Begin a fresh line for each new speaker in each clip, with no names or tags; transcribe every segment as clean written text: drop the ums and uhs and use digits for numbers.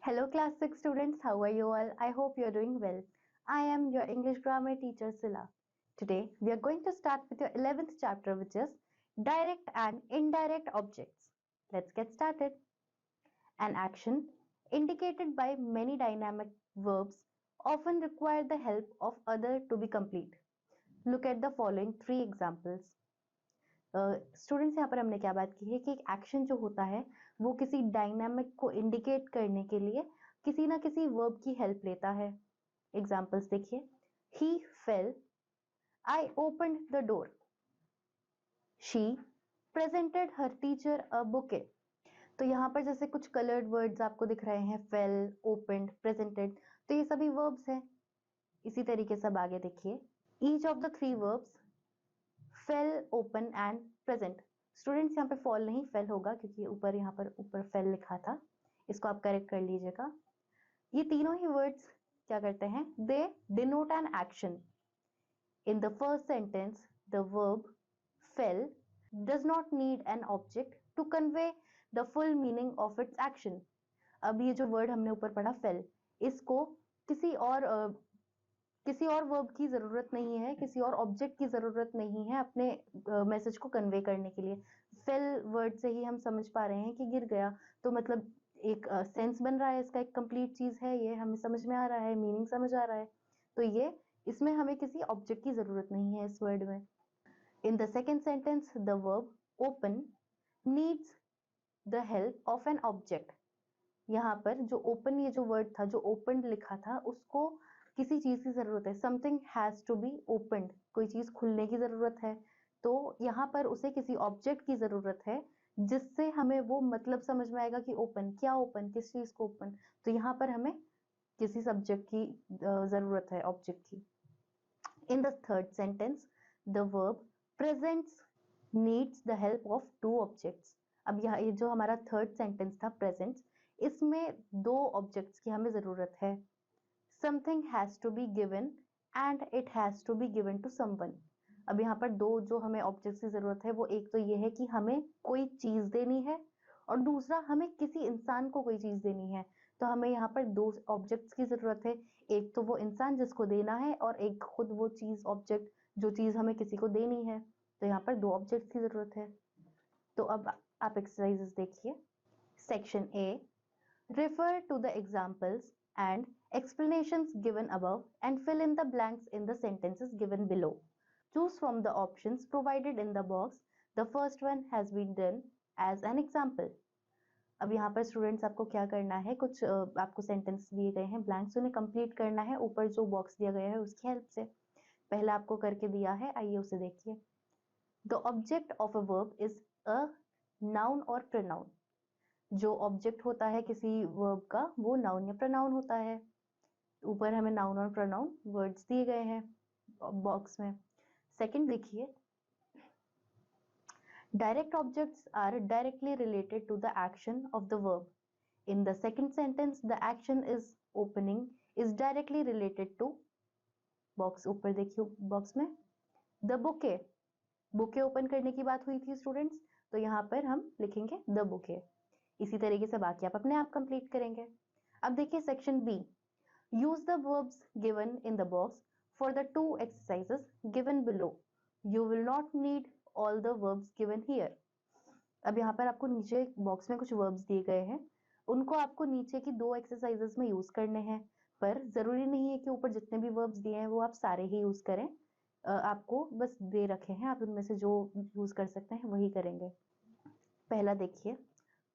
Hello class 6 students, how are you all? I hope you are doing well. I am your English grammar teacher Sila. Today we are going to start with your 11th chapter, which is direct and indirect objects. Let's get started. An action indicated by many dynamic verbs often require the help of other to be complete. Look at the following three examples. Students यहाँ पर हमने क्या बात की है कि एक action जो होता है वो किसी डायनामिक को इंडिकेट करने के लिए किसी ना किसी वर्ब की हेल्प लेता है. एग्जाम्पल्स देखिए. He fell, I open the door, she presented her teacher a bouquet. तो यहाँ पर जैसे कुछ कलर्ड वर्ड्स आपको दिख रहे हैं, फेल, ओपन्ड, प्रेजेंटेड, तो ये सभी वर्ब्स हैं. इसी तरीके से अब आगे देखिए. Each of the three verbs fail, open and present. Students यहाँ पे फॉल नहीं, फेल होगा क्योंकि ऊपर यहाँ पर ऊपर फेल लिखा था. इसको आप करेक्ट कर लीजिएगा. ये तीनों ही वर्ड्स क्या करते हैं? They denote an action. In the first sentence the verb fell does not need an object to convey the full meaning of its action. अब ये जो वर्ड हमने ऊपर पढ़ा फेल, इसको किसी और वर्ब की जरूरत नहीं है, किसी और ऑब्जेक्ट की जरूरत नहीं है अपने मैसेज को कन्वे करने के लिए. फेल वर्ड से ही हम समझ पा रहे हैं कि गिर गया, तो मतलब एक सेंस बन रहा है इसका, एक कंप्लीट चीज है, ये हमें समझ में आ रहा है, मीनिंग समझ आ रहा है. तो ये इसमें हमें किसी ऑब्जेक्ट की जरूरत नहीं है इस वर्ड में. In the second sentence the verb open needs the help of an object. यहाँ पर जो ओपन, ये जो वर्ड था, जो ओपन लिखा था, उसको किसी चीज की जरूरत है. Something has to be opened, कोई चीज खुलने की जरूरत है. तो यहाँ पर उसे किसी ऑब्जेक्ट की जरूरत है जिससे हमें वो मतलब समझ में आएगा कि ओपन क्या, ओपन किस चीज को ओपन. तो यहाँ पर हमें किसी सब्जेक्ट की जरूरत है, ऑब्जेक्ट की. In the third sentence the verb presents needs the help of two objects. अब यहाँ ये जो हमारा थर्ड सेंटेंस था प्रेजेंट्स, इसमें दो ऑब्जेक्ट्स की हमें जरूरत है. Something has to be given and it has to be given to someone. अब यहाँ पर दो जो हमें ऑब्जेक्ट्स की जरूरत है, वो एक तो ये है कि हमें कोई चीज देनी है, और दूसरा हमें किसी इंसान को कोई चीज देनी है. तो हमें यहाँ पर दो ऑब्जेक्ट्स की जरूरत है. एक तो वो इंसान जिसको देना है, और एक खुद वो चीज, ऑब्जेक्ट, जो चीज हमें किसी को देनी है. तो यहाँ पर दो ऑब्जेक्ट्स की जरूरत है. तो अब आप एक्सरसाइजेस देखिए. Section A, refer to the examples and explanations given above and fill in the blanks in the sentences given below. Choose from the options provided in the box. The first one has been done as an example. अब यहाँ पर students आपको क्या करना है, कुछ आपको sentence दिए गए हैं, ब्लैंक्स, उन्हें कंप्लीट करना है ऊपर जो बॉक्स दिया गया है उसकी हेल्प से. पहला आपको करके दिया है, आइए उसे देखिए. The object of a verb is a noun और प्रोनाउन. जो ऑब्जेक्ट होता है किसी वर्ब का, वो नाउन या प्रोनाउन होता है. ऊपर हमें नाउन और प्रोनाउन वर्ड्स दिए गए हैं बॉक्स में. सेकंड देखिए. Direct objects are directly related to the action of the verb. In the second sentence the action is opening is directly related to, box ऊपर देखिए बॉक्स में, द बुके. बुके ओपन करने की बात हुई थी स्टूडेंट्स, तो यहाँ पर हम लिखेंगे द बुके. इसी तरीके से बाकी आप अपने आप कंप्लीट करेंगे. अब देखिए section B. Use the verbs given in the box for the two exercises given below. You will not need all the verbs given here. अब यहाँ पर आपको नीचे बॉक्स में कुछ वर्ब्स दिए गए हैं, उनको आपको नीचे की दो एक्सरसाइजेस में यूज करने हैं. पर जरूरी नहीं है कि ऊपर जितने भी वर्ब्स दिए हैं वो आप सारे ही यूज करें. आपको बस दे रखे हैं, आप उनमें से जो यूज कर सकते हैं वही करेंगे. पहला देखिए.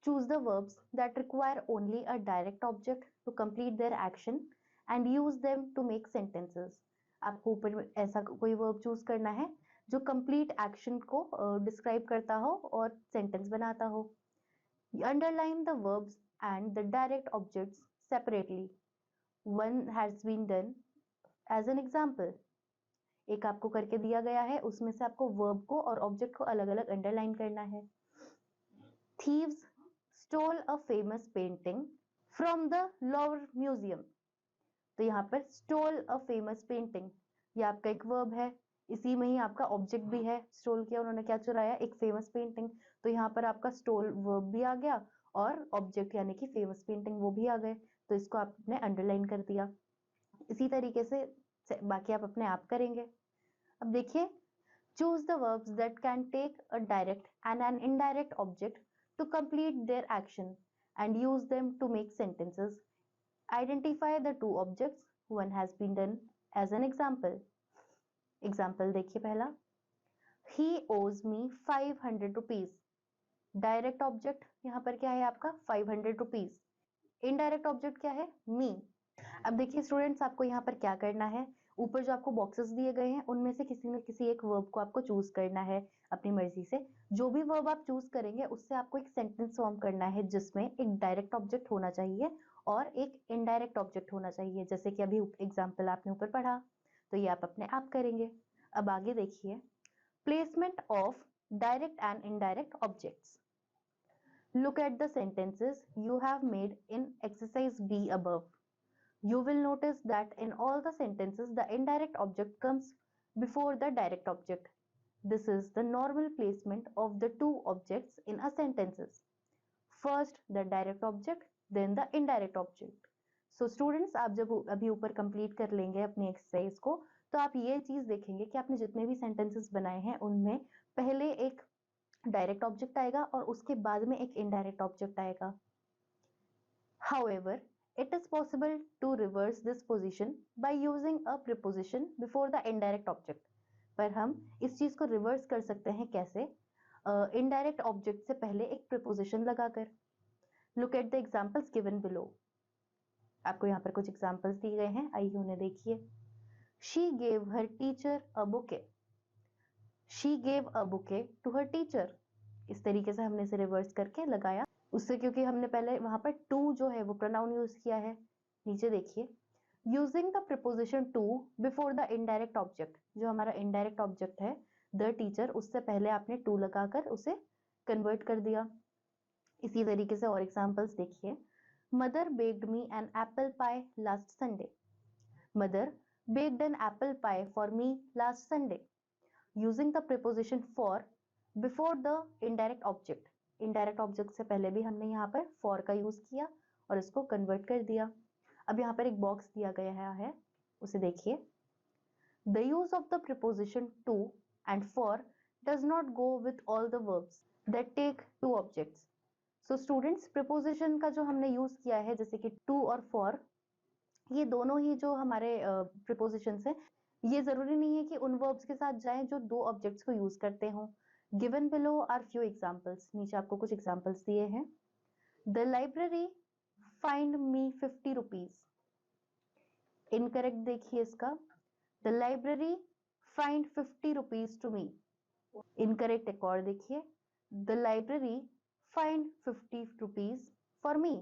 Choose the verbs that require only a direct object to complete their action and use them to make sentences. आपको ऊपर ऐसा कोई verb choose करना है जो complete action को describe करता हो और sentence बनाता हो. Underline the verbs and the direct objects separately. One has been done as an example. एक आपको करके दिया गया है, उसमें से आपको verb को और object को अलग अलग underline करना है. Thieves stole a famous painting from the Louvre Museum. तो यहाँ पर stole a famous painting, ये आपका एक verb है, इसी में ही आपका ऑब्जेक्ट भी है. स्टोल किया, उन्होंने क्या चुराया, एक फेमस पेंटिंग. तो यहाँ पर आपका स्टोल वर्ब भी आ गया और ऑब्जेक्ट यानी कि फेमस पेंटिंग वो भी आ गए, तो इसको आपने अंडरलाइन कर दिया। इसी तरीके से बाकी आप अपने आप करेंगे। अब देखिए, choose the verbs that can take a direct and an indirect object to complete their action and use them to make sentences. Identify the two objects one has been done as an example. Example देखिए पहला, he owes me 500 rupees. Direct object यहाँ पर क्या है आपका 500 rupees, indirect object क्या है मी। अब देखिए स्टूडेंट्स, आपको यहाँ पर क्या करना है, ऊपर जो आपको बॉक्सेस दिए गए हैं उनमें से किसी न किसी एक वर्ब को आपको चूज करना है अपनी मर्जी से। जो भी वर्ब आप चूज करेंगे उससे आपको एक सेंटेंस फॉर्म करना है जिसमें एक डायरेक्ट ऑब्जेक्ट होना चाहिए और एक इनडायरेक्ट ऑब्जेक्ट होना चाहिए, जैसे कि अभी एग्जाम्पल आपने ऊपर पढ़ा, तो ये आप अपने आप करेंगे। अब आगे देखिए, placement of direct and indirect objects. Look at the sentences you have made in exercise B above. You will notice that in all the sentences the indirect object comes before the direct object. This is the normal placement of the two objects in a sentences. First the direct object, then the indirect object. So students, आप जब अभी ऊपर complete कर लेंगे अपनी exercise को, तो आप ये चीज देखेंगे कि आपने जितने भी सेंटेंसेस बनाए हैं उनमें पहले एक डायरेक्ट ऑब्जेक्ट आएगा और उसके बाद में एक इनडायरेक्ट ऑब्जेक्ट आएगा। However, it is possible to reverse this position by using a preposition before the indirect object. पर हम इस चीज को रिवर्स कर सकते हैं कैसे, इनडायरेक्ट ऑब्जेक्ट से पहले एक प्रिपोजिशन लगाकर। Look at the examples given below. आपको यहाँ पर कुछ एग्जांपल्स दिए गए हैं, आइए उन्हें देखिए। She gave her teacher a bouquet. She gave a bouquet to her teacher. इस तरीके से हमने इसे रिवर्स करके लगाया उससे, क्योंकि हमने पहले वहां पर टू जो है वो प्रोनाउन यूज किया है। नीचे देखिए, using the preposition to before the indirect object, जो हमारा इनडायरेक्ट ऑब्जेक्ट है द टीचर, उससे पहले आपने टू लगाकर उसे कन्वर्ट कर दिया। इसी तरीके से और एग्जांपल्स देखिए। Mother baked me an apple pie last Sunday. Mother baked an apple pie for me last Sunday. Using the preposition for before the indirect object, indirect object से पहले भी हमने यहाँ पर फॉर का यूज किया और इसको कन्वर्ट कर दिया। अब यहाँ पर एक बॉक्स दिया गया है, उसे देखिए। The use of the preposition to and for does not go with all the verbs that take two objects. So students, preposition का जो हमने यूज किया है जैसे कि टू और फॉर, ये दोनों ही जो हमारे प्रिपोजिशंस हैं, ये जरूरी नहीं है कि उन वर्ब्स के साथ जाएं जो दो ऑब्जेक्ट्स को यूज करते हों। Given below are few examples. नीचे आपको कुछ एग्जांपल्स दिए हैं। The library find me 50 rupees. Incorrect देखिए इसका, the library find 50 rupees to me. Incorrect एक और देखिए, the library find 50 rupees for me.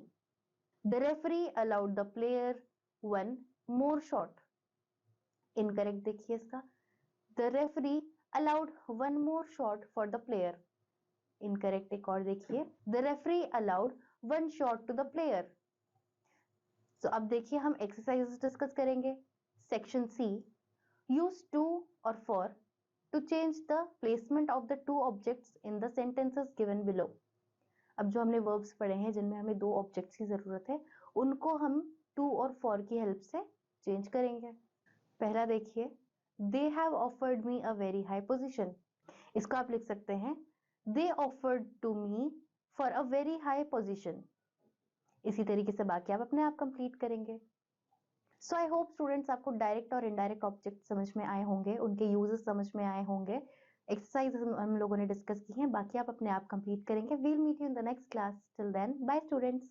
The referee allowed the player one more shot. Incorrect देखिए इसका, the referee allowed one more shot for the player. Incorrect एक और देखिए, the referee allowed one shot to the player. So अब देखिए हम exercises discuss करेंगे। Section C, use to or for to change the placement of the two objects in the sentences given below. अब जो हमने verbs पढ़े हैं जिनमें हमें दो objects की जरूरत है, उनको हम to और for की help से change करेंगे। पहला देखिए, they have offered me a very high position. इसको आप लिख सकते हैं, they offered to me for a very high position. इसी तरीके से बाकी आप अपने आप कंप्लीट करेंगे। सो आई होप स्टूडेंट्स आपको डायरेक्ट और इनडायरेक्ट ऑब्जेक्ट समझ में आए होंगे, उनके यूजेस समझ में आए होंगे। एक्सरसाइज हम लोगों ने डिस्कस की हैं, बाकी आप अपने आप कंप्लीट करेंगे। We'll meet you in the next class. Till then, bye students.